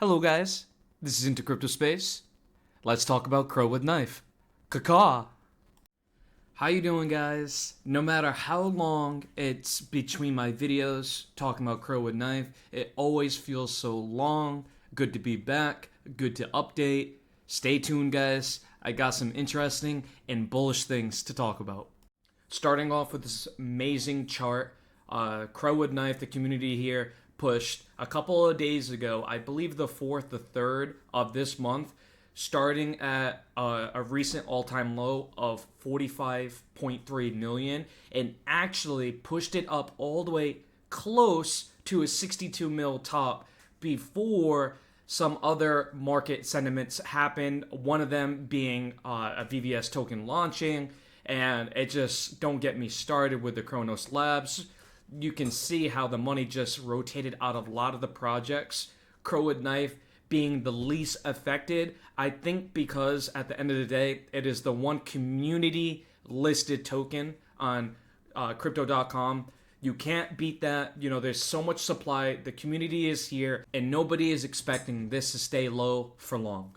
Hello guys, this is IntoCryptoSpace. Let's talk about Crow with Knife. Caw. How you doing guys? No matter how long it's between my videos talking about Crow with Knife, it always feels so long. Good to be back, good to update. Stay tuned guys, I got some interesting and bullish things to talk about. Starting off with this amazing chart, Crow with Knife, the community here, pushed a couple of days ago, I believe the 4th, the 3rd of this month, starting at a recent all-time low of 45.3 million and actually pushed it up all the way close to a 62 mil top before some other market sentiments happened, one of them being a VVS token launching, and it just, don't get me started with the Cronos Labs. You can see how the money just rotated out of a lot of the projects. Crow with Knife being the least affected, I think, because at the end of the day, it is the one community listed token on crypto.com. You can't beat that. You know, there's so much supply. The community is here, and nobody is expecting this to stay low for long.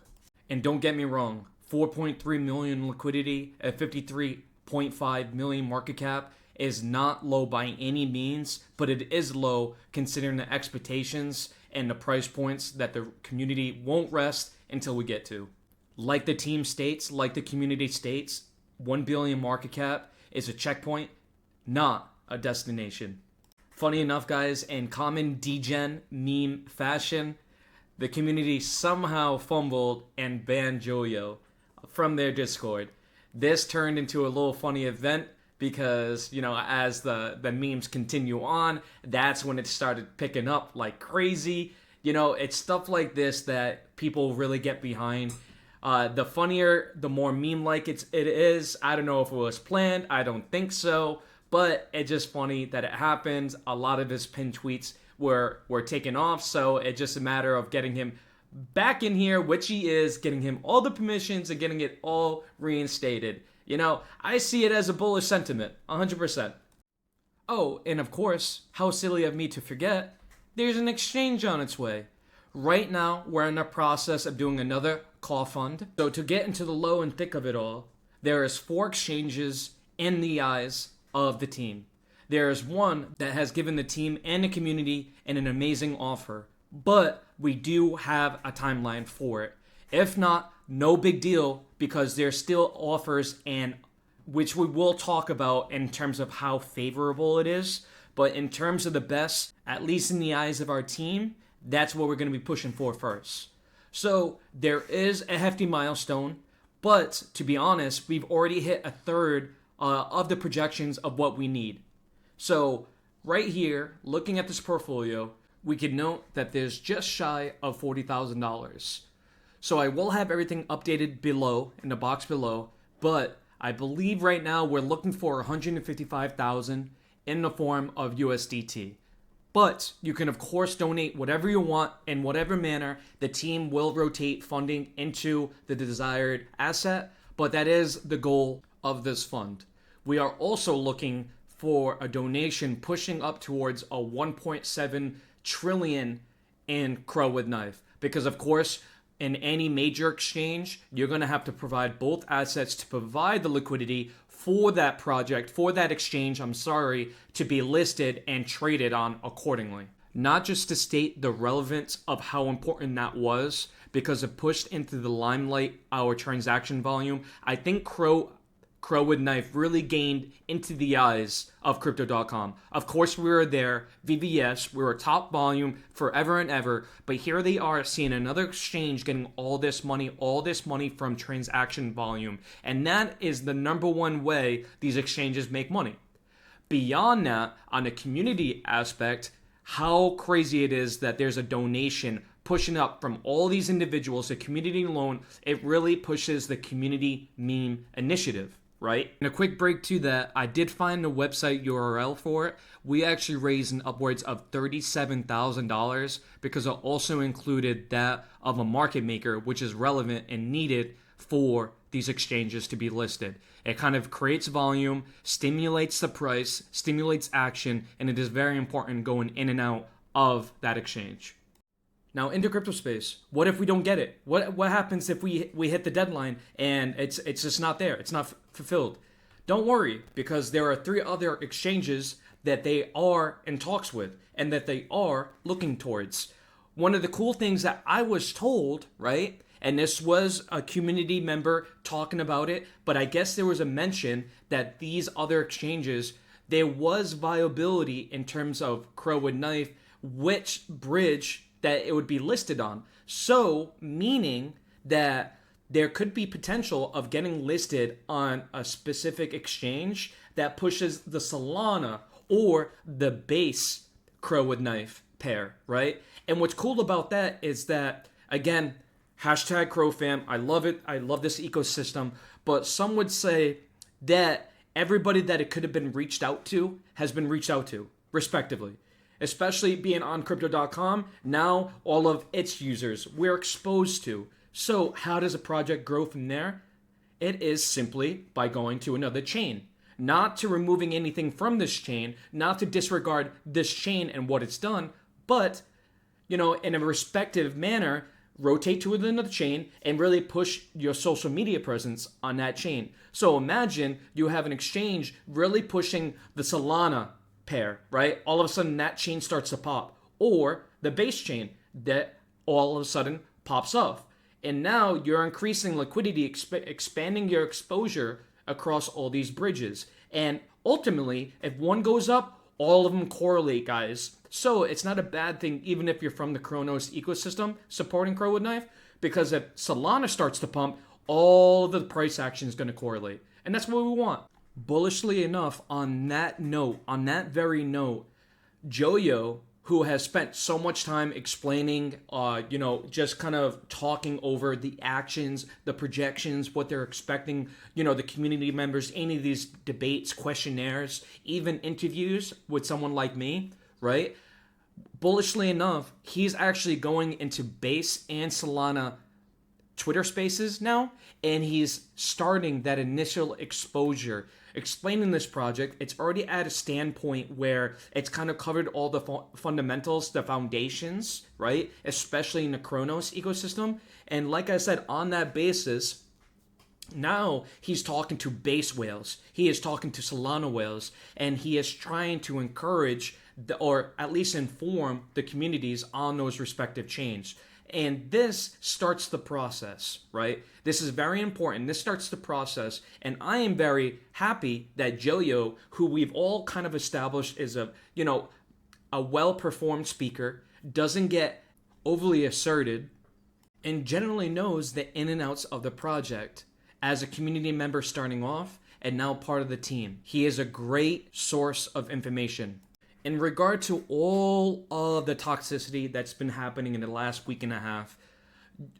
And don't get me wrong, 4.3 million liquidity at 53.5 million market cap is not low by any means, but it is low considering the expectations and the price points that the community won't rest until we get to. Like the team states, like the community states, 1 billion market cap is a checkpoint, not a destination. Funny enough, guys, in common degen meme fashion, the community somehow fumbled and banned Joyo from their Discord. This turned into a little funny event because, you know, as the memes continue on, that's when it started picking up like crazy. You know, it's stuff like this that people really get behind. The funnier, the more meme-like it is. I don't know if it was planned. I don't think so. But it's just funny that it happens. A lot of his pinned tweets were taken off, so it's just a matter of getting him back in here, which he is, getting him all the permissions and getting it all reinstated. You know, I see it as a bullish sentiment, 100%. Oh, and of course, how silly of me to forget, there's an exchange on its way. Right now, we're in the process of doing another Cawfund. So to get into the low and thick of it all, there is 4 exchanges in the eyes of the team. There is one that has given the team and the community an amazing offer, but we do have a timeline for it. If not, no big deal, because there's still offers, and which we will talk about in terms of how favorable it is. But in terms of the best, at least in the eyes of our team, that's what we're going to be pushing for first. So there is a hefty milestone, but to be honest, we've already hit a third of the projections of what we need. So right here, looking at this portfolio, we can note that there's just shy of $40,000. So I will have everything updated below, in the box below, but I believe right now we're looking for 155,000 in the form of USDT. But you can of course donate whatever you want in whatever manner. The team will rotate funding into the desired asset, but that is the goal of this fund. We are also looking for a donation pushing up towards a 1.7 trillion in Crow with Knife, because of course, in any major exchange, you're going to have to provide both assets to provide the liquidity for that project, for that exchange, to be listed and traded on accordingly. Not just to state the relevance of how important that was, because it pushed into the limelight our transaction volume. I think Crow with Knife really gained into the eyes of Crypto.com. Of course, we were there, VVS, we were top volume forever and ever, but here they are seeing another exchange getting all this money from transaction volume. And that is the number one way these exchanges make money. Beyond that, on the community aspect, how crazy it is that there's a donation pushing up from all these individuals, the community alone. It really pushes the community meme initiative. Right? And a quick break to that, I did find the website URL for it. We actually raised an upwards of $37,000 because it also included that of a market maker, which is relevant and needed for these exchanges to be listed. It kind of creates volume, stimulates the price, stimulates action, and it is very important going in and out of that exchange. Now, into crypto space, what if we don't get it? What happens if we hit the deadline and it's just not there? It's not fulfilled. Don't worry, because there are 3 other exchanges that they are in talks with and that they are looking towards. One of the cool things that I was told, right? And this was a community member talking about it, but I guess there was a mention that these other exchanges, there was viability in terms of Crow with Knife, which bridge that it would be listed on. So, meaning that there could be potential of getting listed on a specific exchange that pushes the Solana or the base Crow with Knife pair, right? And what's cool about that is that, again, hashtag CrowFam, I love it. I love this ecosystem. But some would say that everybody that it could have been reached out to has been reached out to, respectively. Especially being on crypto.com, now all of its users we're exposed to. So how does a project grow from there? It is simply by going to another chain. Not to removing anything from this chain, not to disregard this chain and what it's done, but, in a respective manner, rotate to another chain and really push your social media presence on that chain. So imagine you have an exchange really pushing the Solana pair, right? All of a sudden that chain starts to pop. Or the base chain that all of a sudden pops off. And now you're increasing liquidity, expanding your exposure across all these bridges. And ultimately, if one goes up, all of them correlate, guys. So it's not a bad thing, even if you're from the Cronos ecosystem supporting Crow with Knife, because if Solana starts to pump, all of the price action is going to correlate. And that's what we want. Bullishly enough, on that very note, Joyo, who has spent so much time explaining, just kind of talking over the actions, the projections, what they're expecting, the community members, any of these debates, questionnaires, even interviews with someone like me, right? Bullishly enough, he's actually going into base and Solana Twitter spaces now, and he's starting that initial exposure, explaining this project. It's already at a standpoint where it's kind of covered all the fundamentals, the foundations, right? Especially in the Cronos ecosystem. And like I said, on that basis, now he's talking to base whales. He is talking to Solana whales, and he is trying to encourage or at least inform the communities on those respective chains. And this starts the process, right? This is very important. This starts the process. And I am very happy that Joyo, who we've all kind of established is a well-performed speaker, doesn't get overly asserted, and generally knows the in and outs of the project as a community member starting off and now part of the team. He is a great source of information. In regard to all of the toxicity that's been happening in the last week and a half,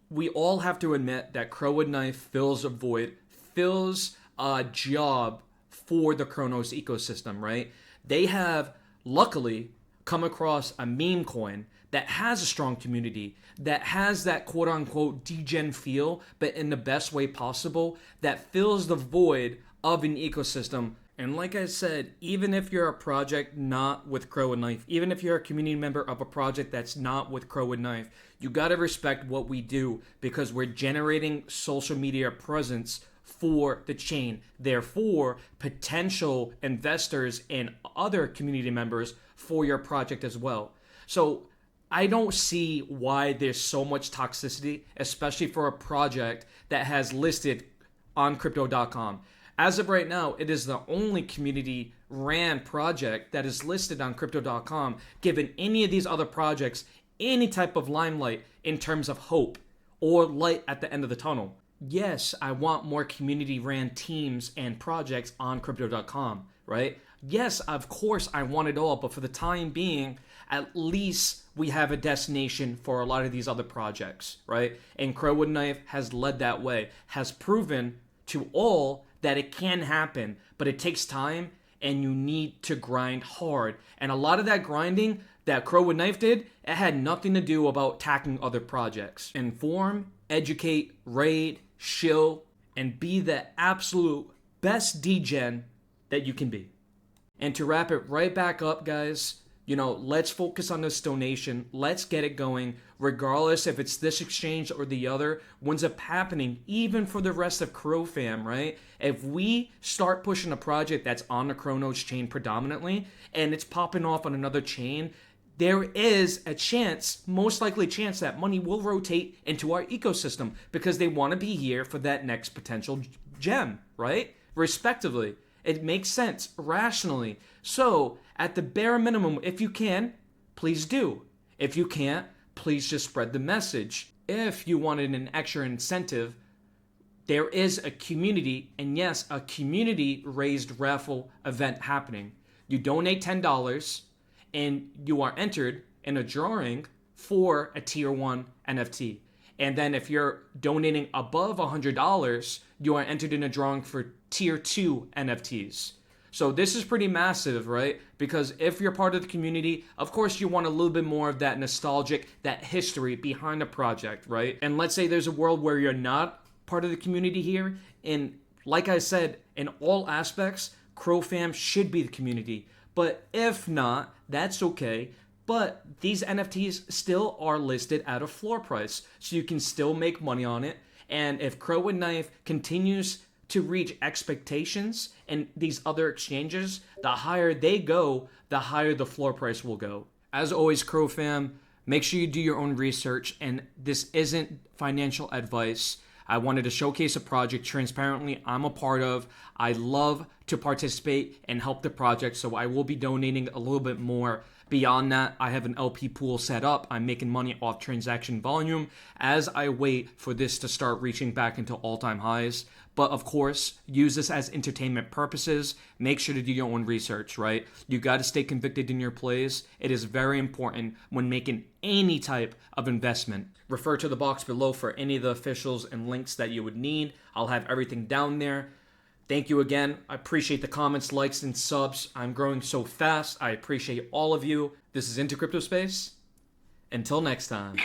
we all have to admit that Crow with Knife fills a void, fills a job for the Cronos ecosystem, right? They have, luckily, come across a meme coin that has a strong community, that has that quote-unquote degen feel, but in the best way possible, that fills the void of an ecosystem. And like I said, even if you're a project not with Crow with Knife, even if you're a community member of a project that's not with Crow with Knife, you gotta respect what we do because we're generating social media presence for the chain. Therefore, potential investors and other community members for your project as well. So I don't see why there's so much toxicity, especially for a project that has listed on crypto.com. As of right now, it is the only community ran project that is listed on crypto.com, given any of these other projects any type of limelight in terms of hope or light at the end of the tunnel. Yes, I want more community ran teams and projects on crypto.com, right? Yes, of course I want it all, but for the time being, at least we have a destination for a lot of these other projects, right? And Crow with Knife has led that way, has proven to all that it can happen, but it takes time and you need to grind hard. And a lot of that grinding that Crow with Knife did, it had nothing to do about attacking other projects. Inform, educate, raid, shill, and be the absolute best degen that you can be. And to wrap it right back up, guys, You know, let's focus on this donation. Let's get it going, regardless if it's this exchange or the other. Winds up happening, even for the rest of Crow fam, right? If we start pushing a project that's on the Cronos chain predominantly, and it's popping off on another chain, there is a chance, most likely chance, that money will rotate into our ecosystem because they want to be here for that next potential gem, right? Respectively. It makes sense rationally. So, at the bare minimum, if you can, please do. If you can't, please just spread the message. If you wanted an extra incentive, there is a community, and yes, a community raised raffle event happening. You donate $10 and you are entered in a drawing for a tier 1 NFT. And then if you're donating above $100, you are entered in a drawing for tier 2 NFTs. So this is pretty massive, right? Because if you're part of the community, of course you want a little bit more of that nostalgic, that history behind the project, right? And let's say there's a world where you're not part of the community here. And like I said, in all aspects, Crow fam should be the community. But if not, that's okay. But these NFTs still are listed at a floor price, so you can still make money on it. And if Crow with Knife continues to reach expectations in these other exchanges, the higher they go, the higher the floor price will go. As always, Crow fam, make sure you do your own research, and this isn't financial advice. I wanted to showcase a project transparently I'm a part of. I love to participate and help the project, so I will be donating a little bit more. Beyond that, I have an LP pool set up. I'm making money off transaction volume as I wait for this to start reaching back into all-time highs. But of course, use this as entertainment purposes. Make sure to do your own research, right? You got to stay convicted in your plays. It is very important when making any type of investment. Refer to the box below for any of the officials and links that you would need. I'll have everything down there. Thank you again. I appreciate the comments, likes, and subs. I'm growing so fast. I appreciate all of you. This is IntoCryptoSpace. Until next time.